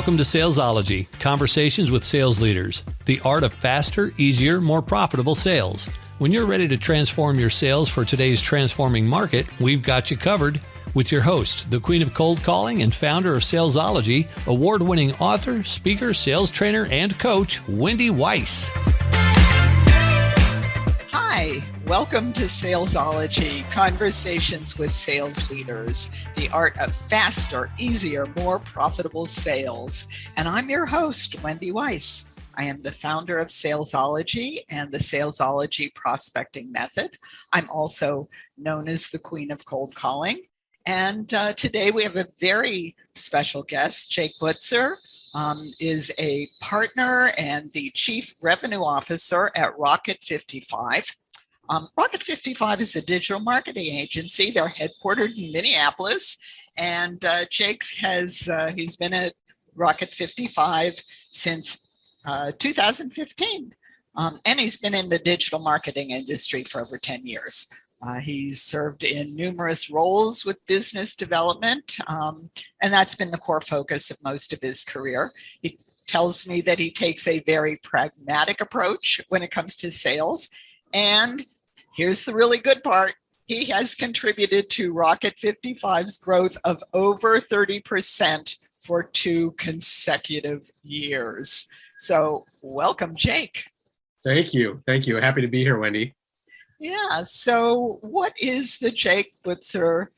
Welcome to Salesology, conversations with sales leaders, the art of faster, easier, more profitable sales. When you're ready to transform your sales for today's transforming market, we've got you covered with your host, the queen of cold calling and founder of Salesology, award-winning author, speaker, sales trainer, and coach, Wendy Weiss. Hi, welcome to Salesology, conversations with sales leaders, the art of faster, easier, more profitable sales. And I'm your host, Wendy Weiss. I am the founder of Salesology and the Salesology prospecting method. I'm also known as the queen of cold calling. And today we have a very special guest. Jake Butzer is a partner and the chief revenue officer at Rocket 55. Rocket 55 is a digital marketing agency. They're headquartered in Minneapolis, and Jake he's been at Rocket 55 since 2015, and he's been in the digital marketing industry for over 10 years. He's served in numerous roles with business development, and that's been the core focus of most of his career. He tells me that he takes a very pragmatic approach when it comes to sales, and here's the really good part. He has contributed to Rocket 55's growth of over 30% for 2 consecutive years. So welcome, Jake. Thank you. Happy to be here, Wendy. Yeah. So what is the Jake Butzer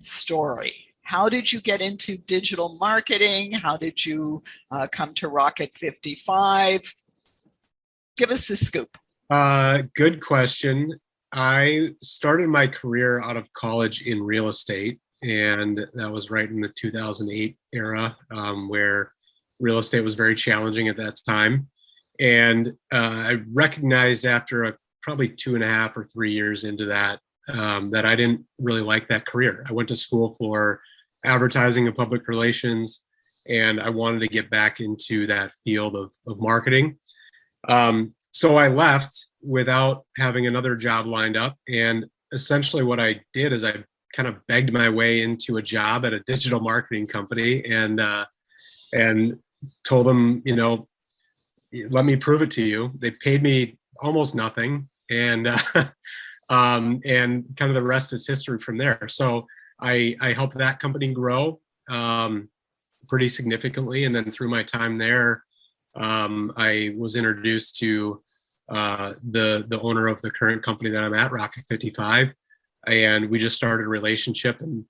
story? How did you get into digital marketing? How did you come to Rocket 55? Give us the scoop. Good question. I started my career out of college in real estate, and that was right in the 2008 era, where real estate was very challenging at that time. And I recognized after probably 2.5 or 3 years into that, that I didn't really like that career. I went to school for advertising and public relations, and I wanted to get back into that field of marketing. So I left without having another job lined up. And essentially what I did is I kind of begged my way into a job at a digital marketing company and told them, let me prove it to you. They paid me almost nothing. And kind of the rest is history from there. So I helped that company grow pretty significantly. And then through my time there, I was introduced to the owner of the current company that I'm at, Rocket 55, and we just started a relationship. And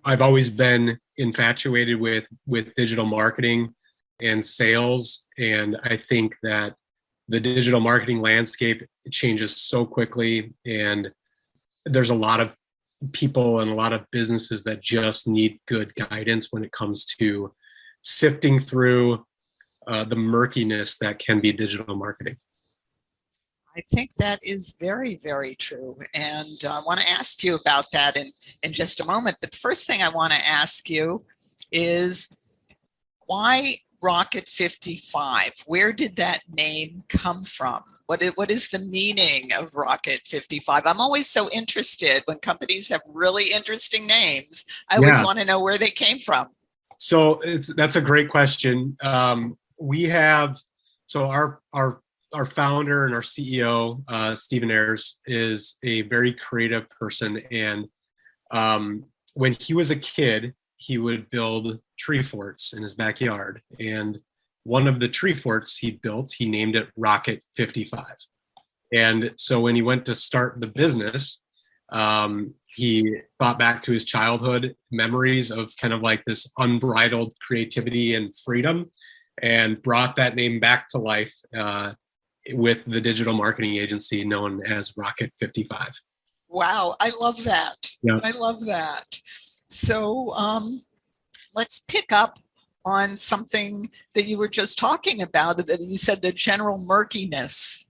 I've always been infatuated with digital marketing and sales, and I think that the digital marketing landscape changes so quickly, and there's a lot of people and a lot of businesses that just need good guidance when it comes to sifting through the murkiness that can be digital marketing. I think that is very, very true. And I want to ask you about that in just a moment. But the first thing I want to ask you is, why Rocket 55? Where did that name come from? What is the meaning of Rocket 55? I'm always so interested when companies have really interesting names. I always want to know where they came from. So that's a great question. We have, our founder and our CEO, Stephen Ayers, is a very creative person. And when he was a kid, he would build tree forts in his backyard. And one of the tree forts he built, he named it Rocket 55. And so when he went to start the business, he thought back to his childhood memories of kind of like this unbridled creativity and freedom, and brought that name back to life with the digital marketing agency known as Rocket 55. Wow, I love that. Yeah. I love that. So let's pick up on something that you were just talking about, that you said, the general murkiness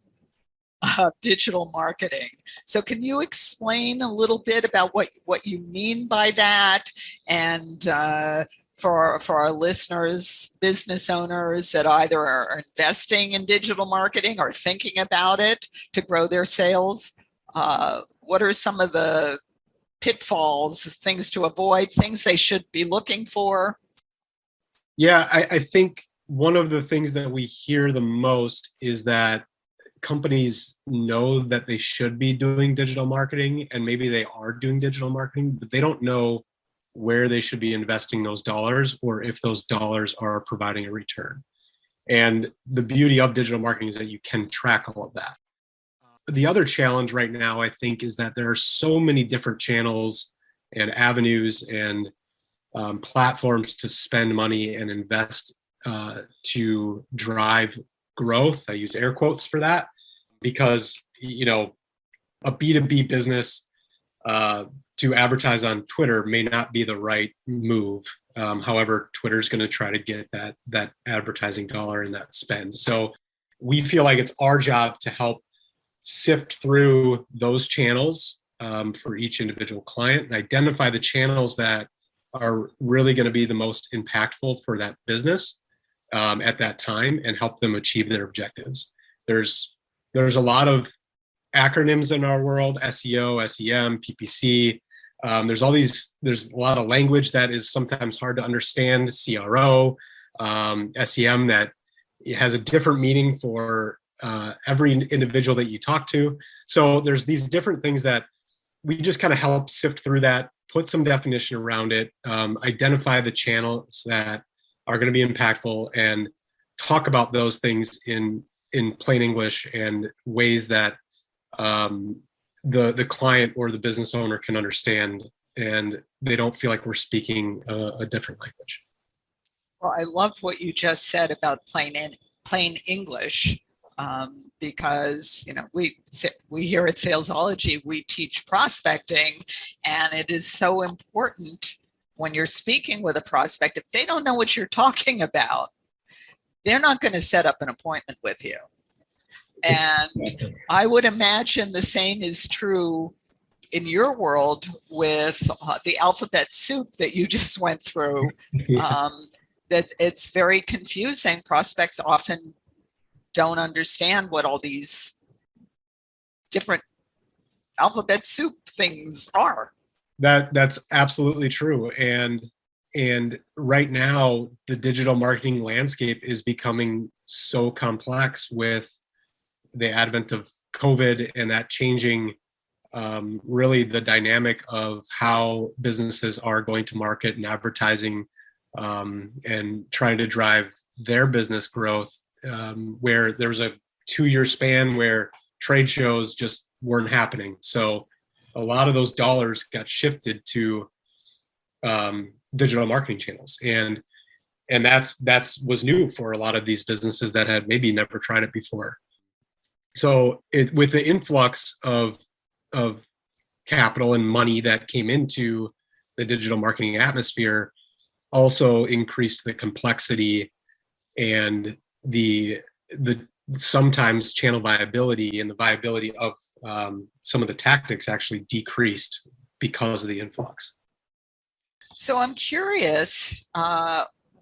of digital marketing. So can you explain a little bit about what you mean by that? And for our listeners, business owners that either are investing in digital marketing or thinking about it to grow their sales, what are some of the pitfalls, things to avoid, things they should be looking for? Yeah, I think one of the things that we hear the most is that companies know that they should be doing digital marketing, and maybe they are doing digital marketing, but they don't know where they should be investing those dollars or if those dollars are providing a return. And the beauty of digital marketing is that you can track all of that. The other challenge right now, I think, is that there are so many different channels and avenues and platforms to spend money and invest to drive growth. I use air quotes for that because, a B2B business to advertise on Twitter may not be the right move. However, Twitter is going to try to get that advertising dollar and that spend. So we feel like it's our job to help sift through those channels for each individual client and identify the channels that are really going to be the most impactful for that business at that time and help them achieve their objectives. There's a lot of acronyms in our world: SEO, SEM, PPC. There's a lot of language that is sometimes hard to understand: CRO, SEM, that has a different meaning for every individual that you talk to. So there's these different things that we just kind of help sift through that, put some definition around it, identify the channels that are going to be impactful, and talk about those things in plain English and ways that the client or the business owner can understand, and they don't feel like we're speaking a different language. Well, I love what you just said about plain English, because we here at Salesology, we teach prospecting, and it is so important when you're speaking with a prospect. If they don't know what you're talking about, they're not going to set up an appointment with you. And I would imagine the same is true in your world with the alphabet soup that you just went through. That it's very confusing. Prospects often don't understand what all these different alphabet soup things are. That's absolutely true. And right now, the digital marketing landscape is becoming so complex with the advent of COVID and that changing really the dynamic of how businesses are going to market and advertising and trying to drive their business growth, where there was a 2-year span where trade shows just weren't happening. So a lot of those dollars got shifted to digital marketing channels. And that's was new for a lot of these businesses that had maybe never tried it before. So with the influx of capital and money that came into the digital marketing atmosphere, also increased the complexity and the sometimes channel viability, and the viability of some of the tactics actually decreased because of the influx. So I'm curious,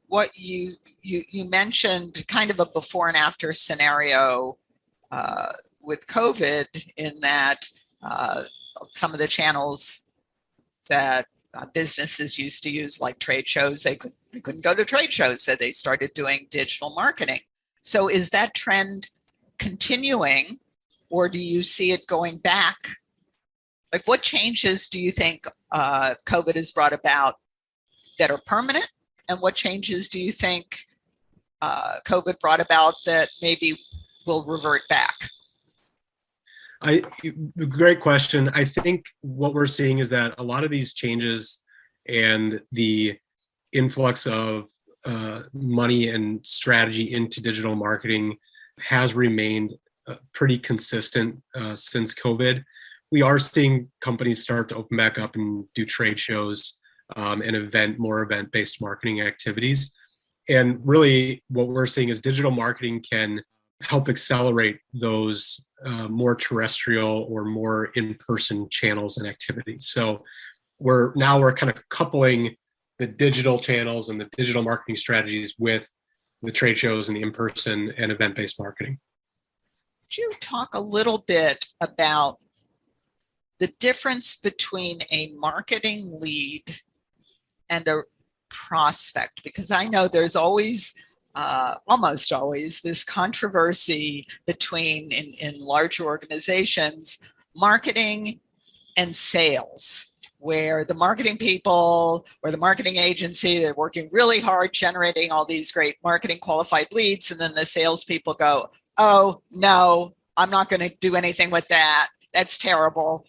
what you mentioned kind of a before and after scenario with COVID, in that some of the channels that businesses used to use, like trade shows, they couldn't go to trade shows, so they started doing digital marketing. So is that trend continuing, or do you see it going back? Like, what changes do you think COVID has brought about that are permanent, and what changes do you think COVID brought about that maybe will revert back? Great question. I think what we're seeing is that a lot of these changes and the influx of money and strategy into digital marketing has remained pretty consistent since COVID. We are seeing companies start to open back up and do trade shows and more event-based marketing activities. And really what we're seeing is digital marketing can help accelerate those more terrestrial or more in-person channels and activities. So we're kind of coupling the digital channels and the digital marketing strategies with the trade shows and the in-person and event-based marketing. Could you talk a little bit about the difference between a marketing lead and prospect? Because I know there's always, almost always, this controversy between, in larger organizations, marketing and sales, where the marketing people or the marketing agency, they're working really hard generating all these great marketing qualified leads. And then the salespeople go, oh, no, I'm not going to do anything with that. That's terrible.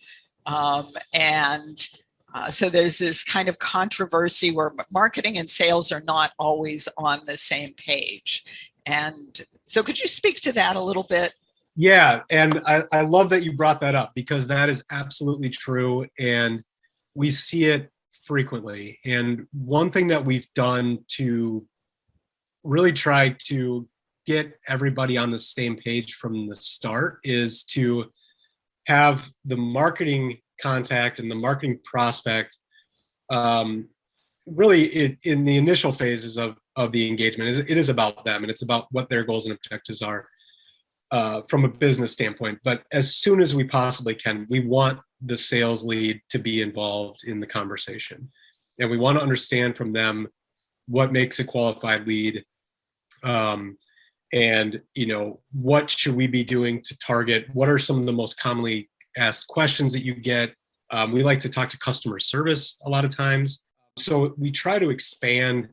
So there's this kind of controversy where marketing and sales are not always on the same page. And so could you speak to that a little bit? Yeah, and I love that you brought that up, because that is absolutely true, and we see it frequently. And one thing that we've done to really try to get everybody on the same page from the start is to have the marketing contact and the marketing prospect really in the initial phases of the engagement. It is about them, and it's about what their goals and objectives are from a business standpoint. But as soon as we possibly can, we want the sales lead to be involved in the conversation, and we want to understand from them what makes a qualified lead, and what should we be doing to target. What are some of the most commonly asked questions that you get? We like to talk to customer service a lot of times, so we try to expand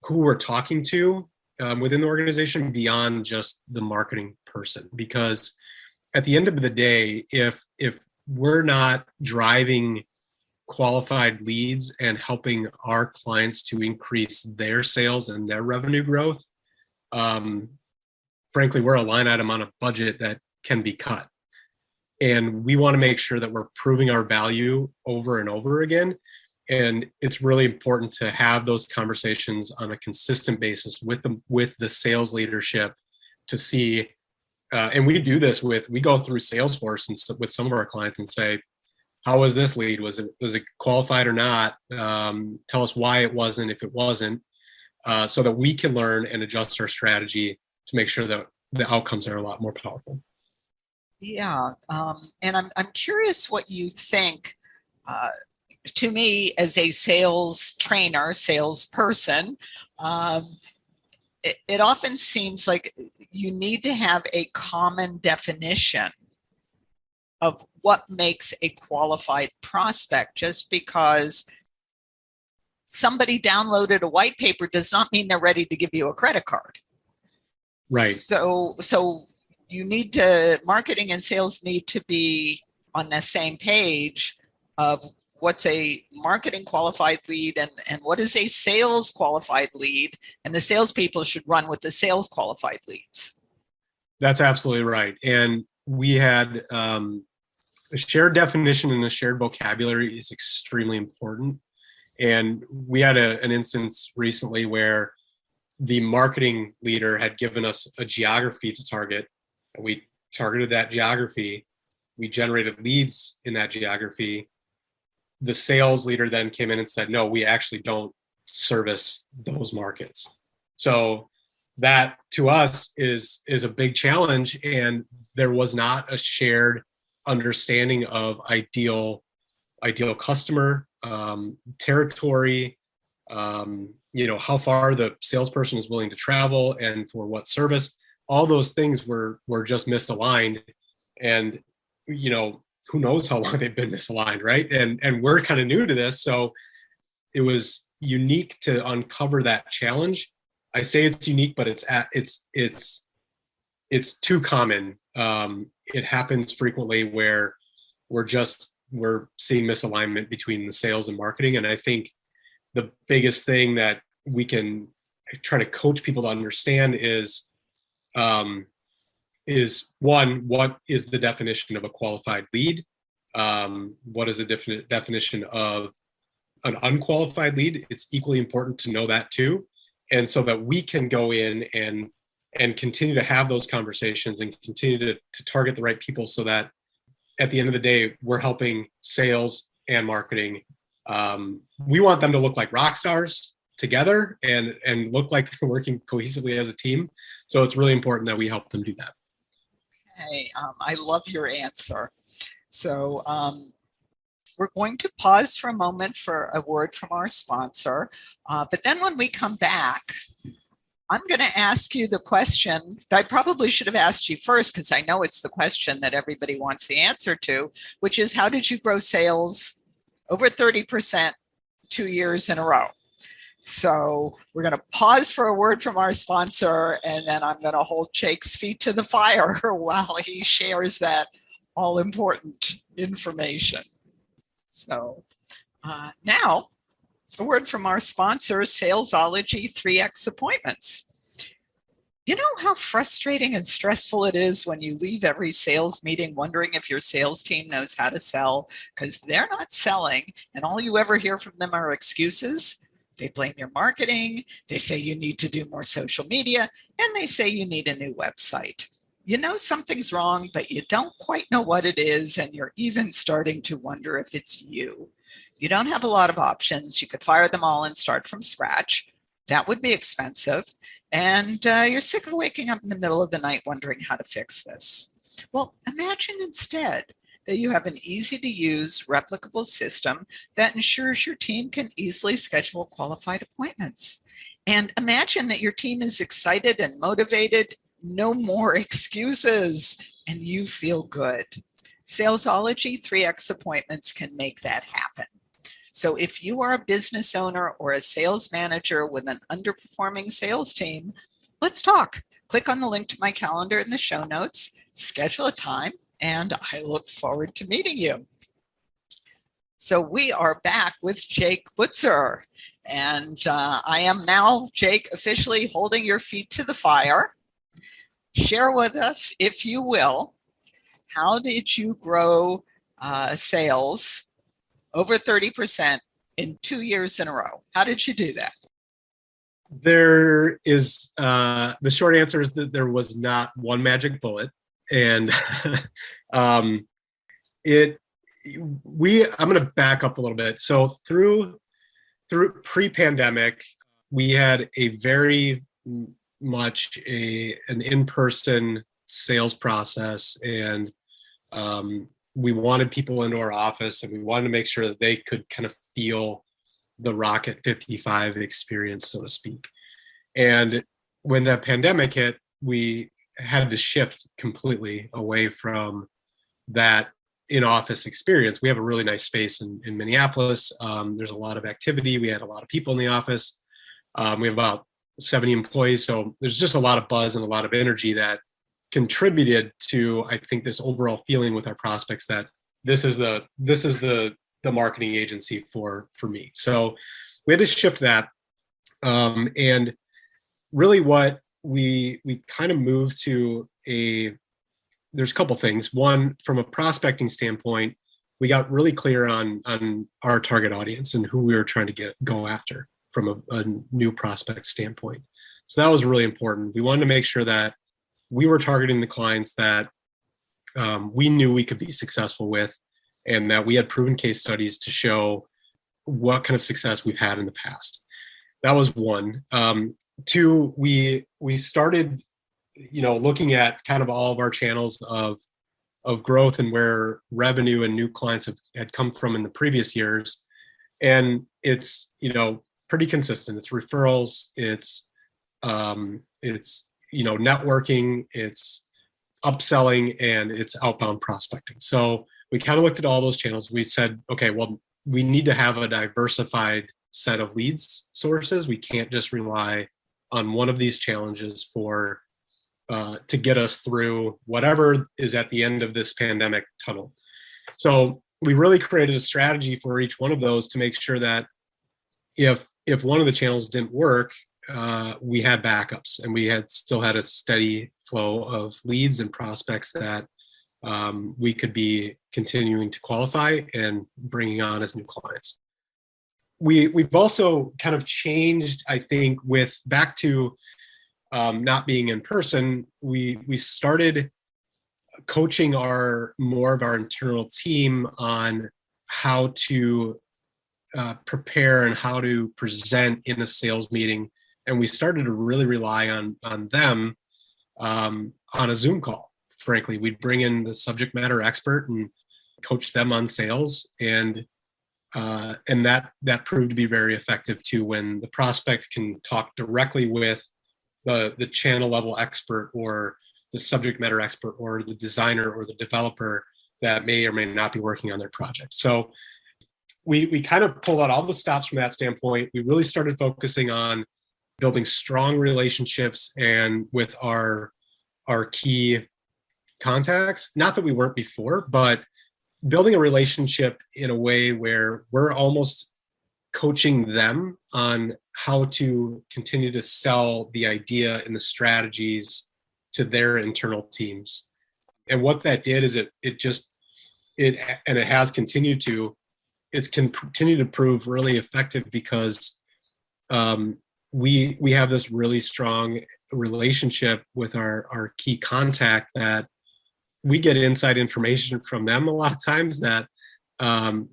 who we're talking to within the organization beyond just the marketing person, because at the end of the day, if we're not driving qualified leads and helping our clients to increase their sales and their revenue growth, frankly, we're a line item on a budget that can be cut. And we want to make sure that we're proving our value over and over again. And it's really important to have those conversations on a consistent basis with the sales leadership to see. And we do this we go through Salesforce and with some of our clients and say, how was this lead? Was it qualified or not? Tell us why it wasn't, if it wasn't, so that we can learn and adjust our strategy to make sure that the outcomes are a lot more powerful. Yeah, and I'm curious what you think. To me, as a sales trainer, salesperson, it often seems like you need to have a common definition of what makes a qualified prospect. Just because somebody downloaded a white paper does not mean they're ready to give you a credit card. Right. So marketing and sales need to be on the same page of what's a marketing qualified lead and what is a sales qualified lead, and the salespeople should run with the sales qualified leads. That's absolutely right. And we had a shared definition and a shared vocabulary is extremely important. And we had an instance recently where the marketing leader had given us a geography to target. We targeted that geography. We generated leads in that geography. The sales leader then came in and said, no, we actually don't service those markets. So that to us is a big challenge. And there was not a shared understanding of ideal customer, territory, how far the salesperson is willing to travel and for what service. All those things were just misaligned, and who knows how long they've been misaligned, right? And we're kind of new to this, so it was unique to uncover that challenge. I say it's unique, but it's too common. It happens frequently where we're seeing misalignment between the sales and marketing, and I think the biggest thing that we can try to coach people to understand is one, what is the definition of a qualified lead? What is the definition of an unqualified lead? It's equally important to know that too. And so that we can go in and continue to have those conversations and continue to target the right people, so that at the end of the day, we're helping sales and marketing. We want them to look like rock stars together and look like they're working cohesively as a team. So it's really important that we help them do that. Okay, I love your answer. So we're going to pause for a moment for a word from our sponsor. But then when we come back, I'm going to ask you the question that I probably should have asked you first, because I know it's the question that everybody wants the answer to, which is, how did you grow sales over 30% 2 years in a row? So we're going to pause for a word from our sponsor, and then I'm going to hold Jake's feet to the fire while he shares that all important information. So now, a word from our sponsor, Salesology 3X Appointments. You know how frustrating and stressful it is when you leave every sales meeting wondering if your sales team knows how to sell, because they're not selling and all you ever hear from them are excuses? They blame your marketing, they say you need to do more social media, and they say you need a new website. You know something's wrong, but you don't quite know what it is, and you're even starting to wonder if it's you. You don't have a lot of options. You could fire them all and start from scratch. That would be expensive. And you're sick of waking up in the middle of the night wondering how to fix this. Well, imagine instead that you have an easy-to-use, replicable system that ensures your team can easily schedule qualified appointments. And imagine that your team is excited and motivated, no more excuses, and you feel good. Salesology 3X Appointments can make that happen. So if you are a business owner or a sales manager with an underperforming sales team, let's talk. Click on the link to my calendar in the show notes, schedule a time, and I look forward to meeting you. So we are back with Jake Butzer. And I am now, Jake, officially holding your feet to the fire. Share with us, if you will, how did you grow sales over 30% in 2 years in a row? How did you do that? There is, the short answer is that there was not one magic bullet. And I'm going to back up a little bit. So through pre-pandemic, we had a very much an in-person sales process, and we wanted people into our office, and we wanted to make sure that they could kind of feel the Rocket 55 experience, so to speak. And when the pandemic hit, we had to shift completely away from that in-office experience. We have a really nice space in Minneapolis. There's a lot of activity. We had a lot of people in the office. We have about 70 employees. So there's just a lot of buzz and a lot of energy that contributed to, I think, this overall feeling with our prospects that this is the marketing agency for me. So we had to shift that. And really what we kind of moved to there's a couple things. One, from a prospecting standpoint, we got really clear on our target audience and who we were trying to go after from a new prospect standpoint. So that was really important. We wanted to make sure that we were targeting the clients that we knew we could be successful with, and that we had proven case studies to show what kind of success we've had in the past. That was one. Two, we started, looking at kind of all of our channels of growth and where revenue and new clients had come from in the previous years. And it's, pretty consistent. It's referrals, it's networking, it's upselling, and it's outbound prospecting. So we kind of looked at all those channels. We said, okay, well, we need to have a diversified set of leads sources. We can't just rely on one of these challenges to get us through whatever is at the end of this pandemic tunnel. So we really created a strategy for each one of those to make sure that if one of the channels didn't work, we had backups, and we still had a steady flow of leads and prospects that we could be continuing to qualify and bringing on as new clients. We've also kind of changed, I think, with back to not being in person. We started coaching more of our internal team on how to prepare and how to present in a sales meeting, and we started to really rely on them on a Zoom call. Frankly, we'd bring in the subject matter expert, and coach them on sales, and that proved to be very effective too. When the prospect can talk directly with the channel level expert or the subject matter expert or the designer or the developer that may or may not be working on their project. So we kind of pulled out all the stops from that standpoint. We really started focusing on building strong relationships and with our key contacts. Not that we weren't before, but building a relationship in a way where we're almost coaching them on how to continue to sell the idea and the strategies to their internal teams. And what that did is it has continued to, it's continued to prove really effective because we have this really strong relationship with our key contact that we get inside information from them a lot of times that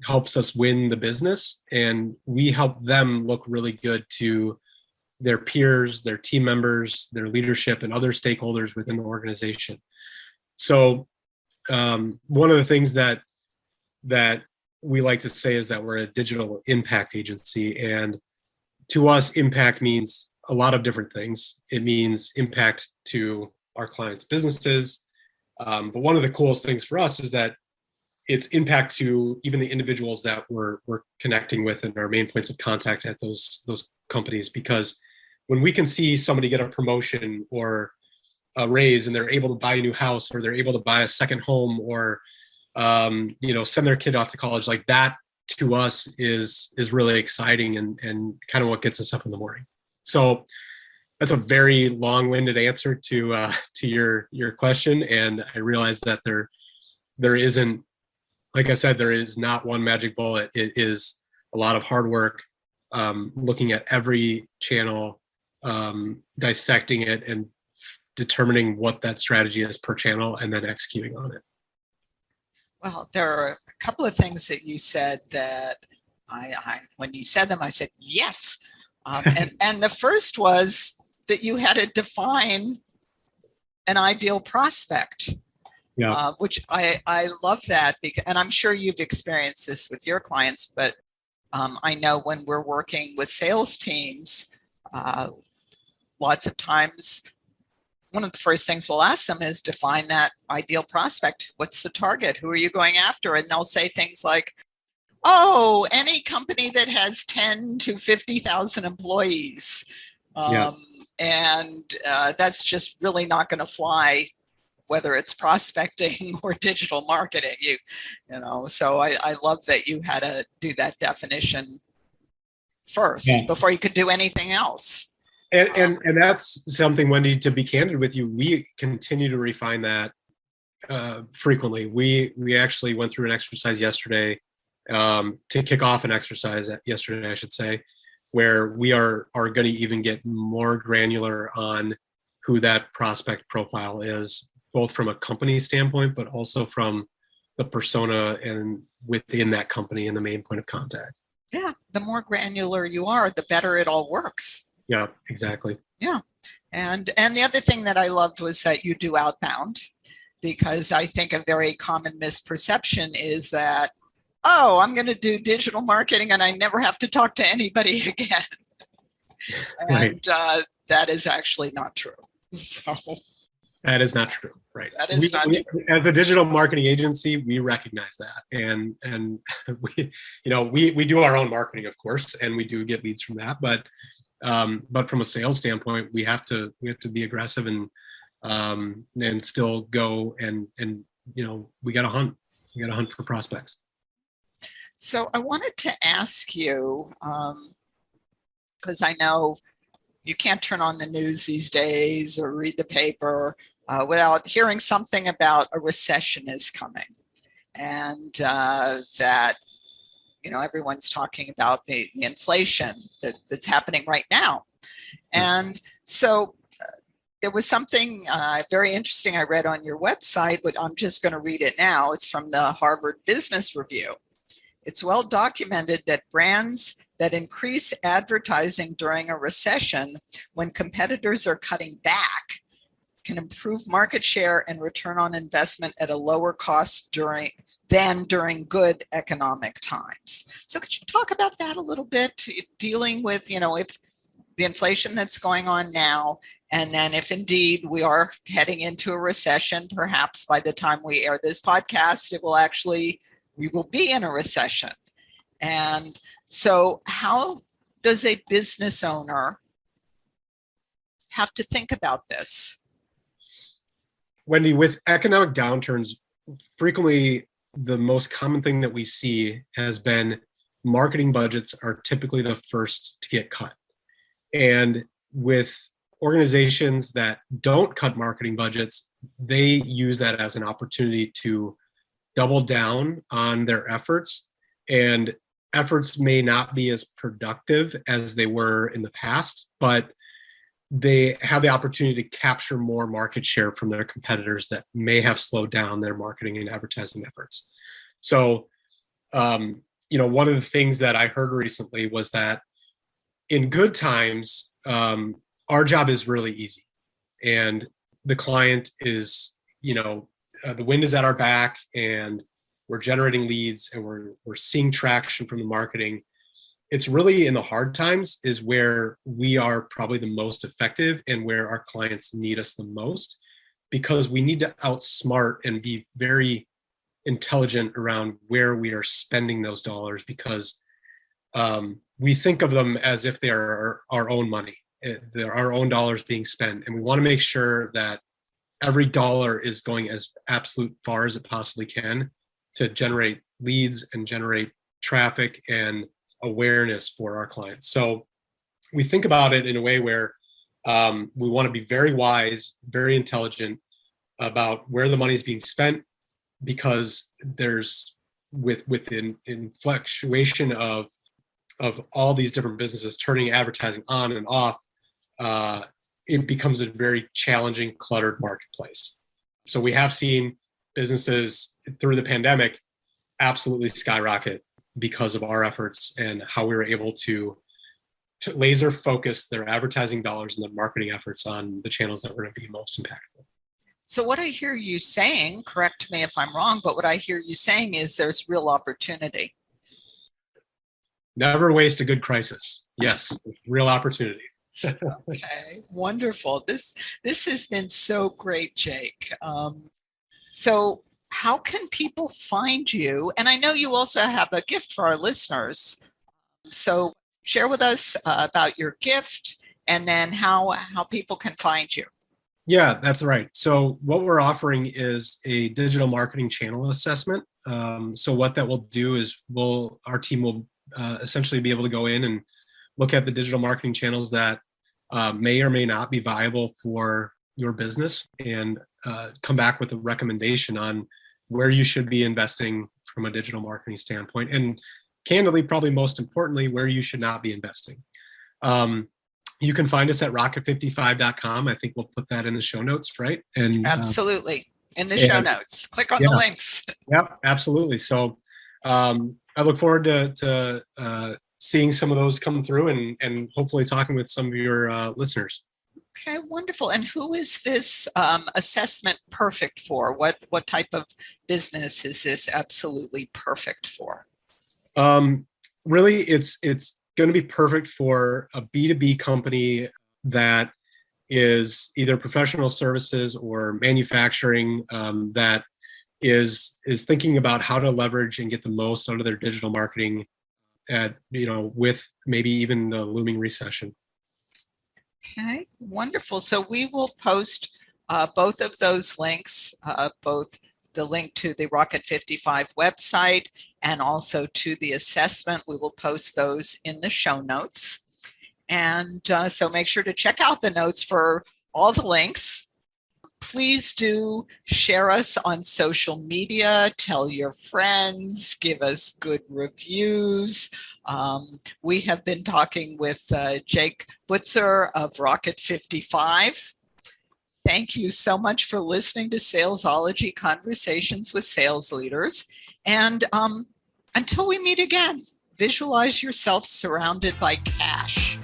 helps us win the business, and we help them look really good to their peers, their team members, their leadership, and other stakeholders within the organization. So one of the things that we like to say is that we're a digital impact agency, and to us, impact means a lot of different things. It means impact to our clients' businesses, but one of the coolest things for us is that it's impact to even the individuals that we're connecting with and our main points of contact at those companies. Because when we can see somebody get a promotion or a raise and they're able to buy a new house, or they're able to buy a second home, or send their kid off to college, like that to us is really exciting and kind of what gets us up in the morning. So that's a very long-winded answer to your question, and I realize that there isn't, like I said, there is not one magic bullet. It is a lot of hard work, looking at every channel, dissecting it, and determining what that strategy is per channel, and then executing on it. Well, there are a couple of things that you said that I when you said them, I said, yes. And the first was that you had to define an ideal prospect. Yeah. Which I love that, because, and I'm sure you've experienced this with your clients, but I know when we're working with sales teams, lots of times, one of the first things we'll ask them is define that ideal prospect. What's the target? Who are you going after? And they'll say things like, oh, any company that has 10 to 50,000 employees. And that's just really not going to fly, whether it's prospecting or digital marketing. So I love that you had to do that definition first before you could do anything else. And that's something, Wendy, to be candid with you, we continue to refine that frequently. We actually went through an exercise yesterday, to kick off an exercise yesterday, I should say, where we are going to even get more granular on who that prospect profile is, both from a company standpoint, but also from the persona and within that company and the main point of contact. Yeah, the more granular you are, the better it all works. Yeah, exactly. Yeah. And the other thing that I loved was that you do outbound, because I think a very common misperception is that, oh, I'm going to do digital marketing and I never have to talk to anybody again. And that is actually not true. So that is not true. Right. That is not true. As a digital marketing agency, we recognize that. And we do our own marketing, of course, and we do get leads from that. But from a sales standpoint, we have to be aggressive and still go and we got to hunt. We got to hunt for prospects. So I wanted to ask you, because I know you can't turn on the news these days or read the paper without hearing something about a recession is coming, and that everyone's talking about the inflation that's happening right now. And so there was something very interesting I read on your website, but I'm just going to read it now. It's from the Harvard Business Review. It's well documented that brands that increase advertising during a recession, when competitors are cutting back, can improve market share and return on investment at a lower cost than during good economic times. So could you talk about that a little bit, dealing with, if the inflation that's going on now, and then if indeed we are heading into a recession, perhaps by the time we air this podcast, we will be in a recession. And so how does a business owner have to think about this? Wendy, with economic downturns, frequently the most common thing that we see has been marketing budgets are typically the first to get cut. And with organizations that don't cut marketing budgets, they use that as an opportunity to double down on their efforts. And efforts may not be as productive as they were in the past, but they have the opportunity to capture more market share from their competitors that may have slowed down their marketing and advertising efforts. So, one of the things that I heard recently was that in good times, our job is really easy, and the client is, the wind is at our back, and we're generating leads, and we're seeing traction from the marketing. It's really in the hard times is where we are probably the most effective and where our clients need us the most, because we need to outsmart and be very intelligent around where we are spending those dollars, because we think of them as if they are our own money. They're our own dollars being spent. And we want to make sure that every dollar is going as absolute far as it possibly can to generate leads and generate traffic and awareness for our clients. So we think about it in a way where we want to be very wise, very intelligent about where the money is being spent, because there's within fluctuation of all these different businesses turning advertising on and off, it becomes a very challenging, cluttered marketplace. So we have seen businesses through the pandemic absolutely skyrocket because of our efforts and how we were able to laser focus their advertising dollars and their marketing efforts on the channels that were going to be most impactful. So what I hear you saying, correct me if I'm wrong, but what I hear you saying is there's real opportunity. Never waste a good crisis. Yes, real opportunity. Okay, wonderful. This has been so great, Jake. So how can people find you? And I know you also have a gift for our listeners. So share with us about your gift, and then how people can find you. Yeah, that's right. So what we're offering is a digital marketing channel assessment. So what that will do is our team will essentially be able to go in and look at the digital marketing channels that may or may not be viable for your business, and come back with a recommendation on where you should be investing from a digital marketing standpoint. And candidly, probably most importantly, where you should not be investing. You can find us at rocket55.com. I think we'll put that in the show notes, right? And absolutely. In the show notes. Click on the links. Yep, absolutely. So I look forward to seeing some of those come through and hopefully talking with some of your listeners. Okay, wonderful. And who is this assessment perfect for? What type of business is this absolutely perfect for? Really, it's going to be perfect for a B2B company that is either professional services or manufacturing, that is thinking about how to leverage and get the most out of their digital marketing with maybe even the looming recession. Okay, wonderful. So we will post both of those links, both the link to the Rocket 55 website and also to the assessment. We will post those in the show notes. And so make sure to check out the notes for all the links. Please do share us on social media, tell your friends, give us good reviews. We have been talking with Jake Butzer of Rocket 55. Thank you so much for listening to Salesology Conversations with Sales Leaders. And until we meet again, visualize yourself surrounded by cash,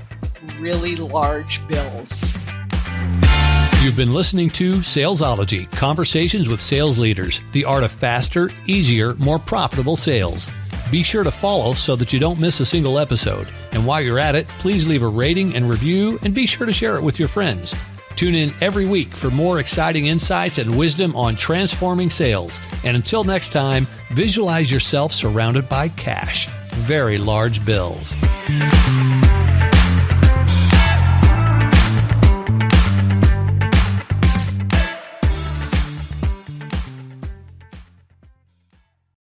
really large bills. You've been listening to Salesology, Conversations with Sales Leaders, the art of faster, easier, more profitable sales. Be sure to follow so that you don't miss a single episode. And while you're at it, please leave a rating and review and be sure to share it with your friends. Tune in every week for more exciting insights and wisdom on transforming sales. And until next time, visualize yourself surrounded by cash, very large bills.